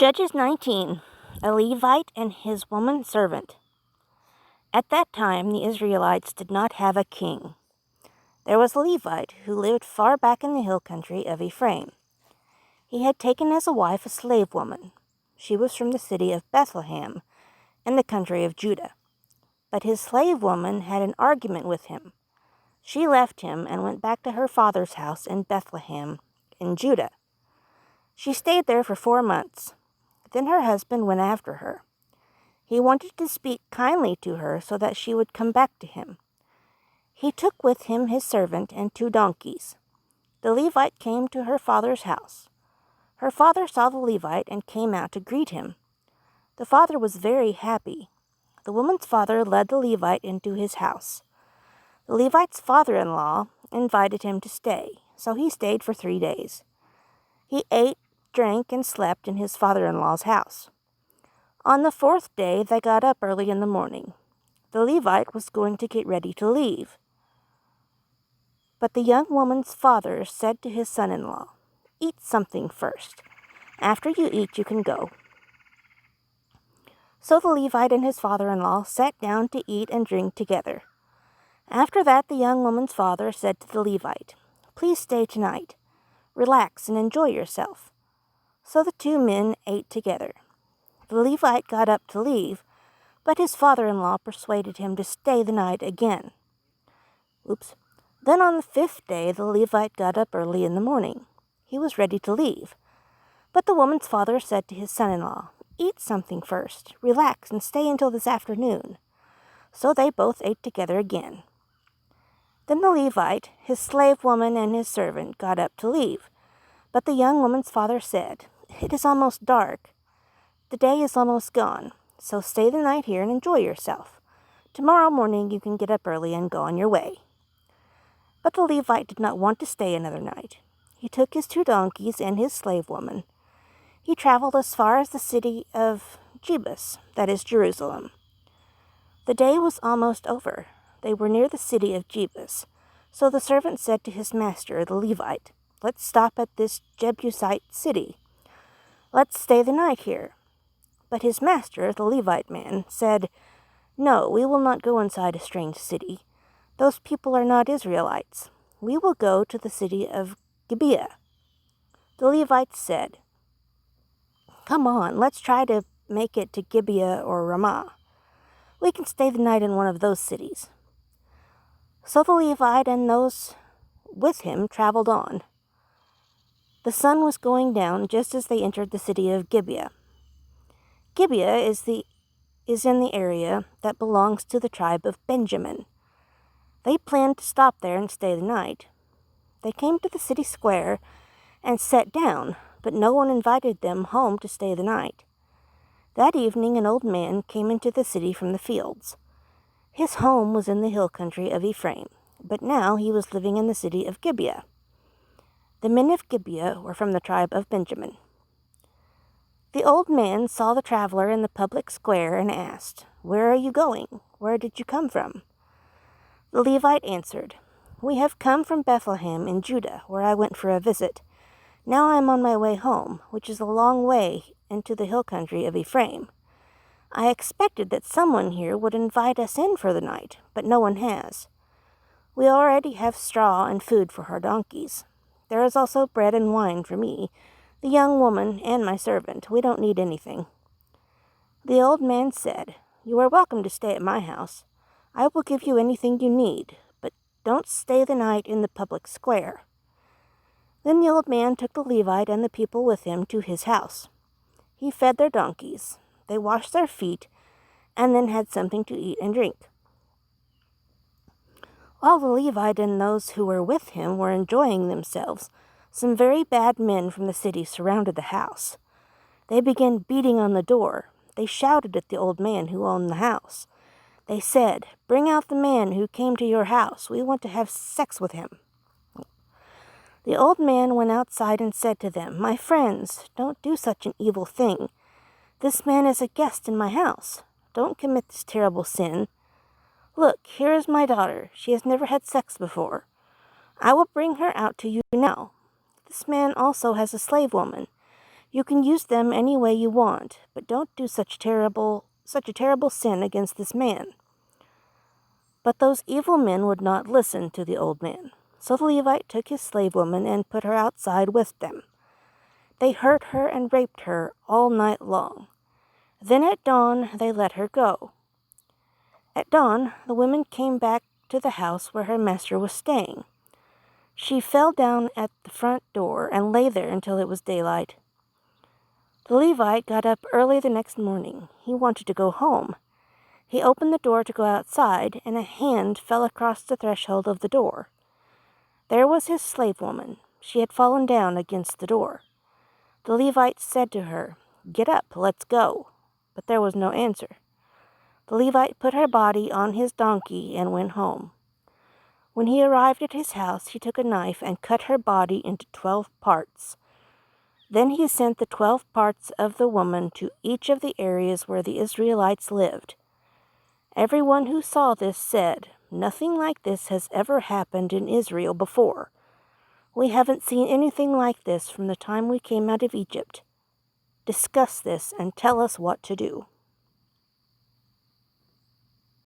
Judges 19, a Levite and his woman servant. At that time the Israelites did not have a king. There was a Levite who lived far back in the hill country of Ephraim. He had taken as a wife a slave woman. She was from the city of Bethlehem in the country of Judah. But his slave woman had an argument with him. She left him and went back to her father's house in Bethlehem in Judah. She stayed there for 4 months. Then her husband went after her. He wanted to speak kindly to her so that she would come back to him. He took with him his servant and 2 donkeys. The Levite came to her father's house. Her father saw the Levite and came out to greet him. The father was very happy. The woman's father led the Levite into his house. The Levite's father-in-law invited him to stay, so he stayed for 3 days. He ate, drank, and slept in his father-in-law's house. On the 4th day they got up early in the morning. The Levite was going to get ready to leave. But the young woman's father said to his son-in-law, "Eat something first. After you eat, you can go." So the Levite and his father-in-law sat down to eat and drink together. After that, the young woman's father said to the Levite, "Please stay tonight. Relax and enjoy yourself." So the 2 men ate together. The Levite got up to leave, but his father-in-law persuaded him to stay the night again. Then on the 5th day, the Levite got up early in the morning. He was ready to leave. But the woman's father said to his son-in-law, "Eat something first. Relax and stay until this afternoon." So they both ate together again. Then the Levite, his slave woman, and his servant got up to leave. But the young woman's father said, "It is almost dark. The day is almost gone, so stay the night here and enjoy yourself. Tomorrow morning you can get up early and go on your way." But the Levite did not want to stay another night. He took his 2 donkeys and his slave woman. He traveled as far as the city of Jebus, that is Jerusalem. The day was almost over. They were near the city of Jebus. So the servant said to his master, the Levite, "Let's stop at this Jebusite city. Let's stay the night here." But his master, the Levite man, said, "No, we will not go inside a strange city. Those people are not Israelites. We will go to the city of Gibeah." The Levites said, "Come on, let's try to make it to Gibeah or Ramah. We can stay the night in one of those cities." So the Levite and those with him traveled on. The sun was going down just as they entered the city of Gibeah. Gibeah is in the area that belongs to the tribe of Benjamin. They planned to stop there and stay the night. They came to the city square and sat down, but no one invited them home to stay the night. That evening an old man came into the city from the fields. His home was in the hill country of Ephraim, but now he was living in the city of Gibeah. The men of Gibeah were from the tribe of Benjamin. The old man saw the traveler in the public square and asked, "Where are you going? Where did you come from?" The Levite answered, "We have come from Bethlehem in Judah, where I went for a visit. Now I am on my way home, which is a long way into the hill country of Ephraim. I expected that someone here would invite us in for the night, but no one has. We already have straw and food for our donkeys. There is also bread and wine for me, the young woman, and my servant. We don't need anything." The old man said, "You are welcome to stay at my house. I will give you anything you need, but don't stay the night in the public square." Then the old man took the Levite and the people with him to his house. He fed their donkeys. They washed their feet, and then had something to eat and drink. While the Levite and those who were with him were enjoying themselves, some very bad men from the city surrounded the house. They began beating on the door. They shouted at the old man who owned the house. They said, "Bring out the man who came to your house. We want to have sex with him." The old man went outside and said to them, "My friends, don't do such an evil thing. This man is a guest in my house. Don't commit this terrible sin. Look, here is my daughter. She has never had sex before. I will bring her out to you now. This man also has a slave woman. You can use them any way you want, but don't do such a terrible sin against this man." But those evil men would not listen to the old man. So the Levite took his slave woman and put her outside with them. They hurt her and raped her all night long. Then at dawn they let her go. At dawn the woman came back to the house where her master was staying. She fell down at the front door and lay there until it was daylight. The Levite got up early the next morning. He wanted to go home. He opened the door to go outside, and a hand fell across the threshold of the door. There was his slave woman. She had fallen down against the door. The Levite said to her, "Get up, let's go." But there was no answer. The Levite put her body on his donkey and went home. When he arrived at his house, he took a knife and cut her body into 12 parts. Then he sent the 12 parts of the woman to each of the areas where the Israelites lived. Everyone who saw this said, "Nothing like this has ever happened in Israel before. We haven't seen anything like this from the time we came out of Egypt. Discuss this and tell us what to do."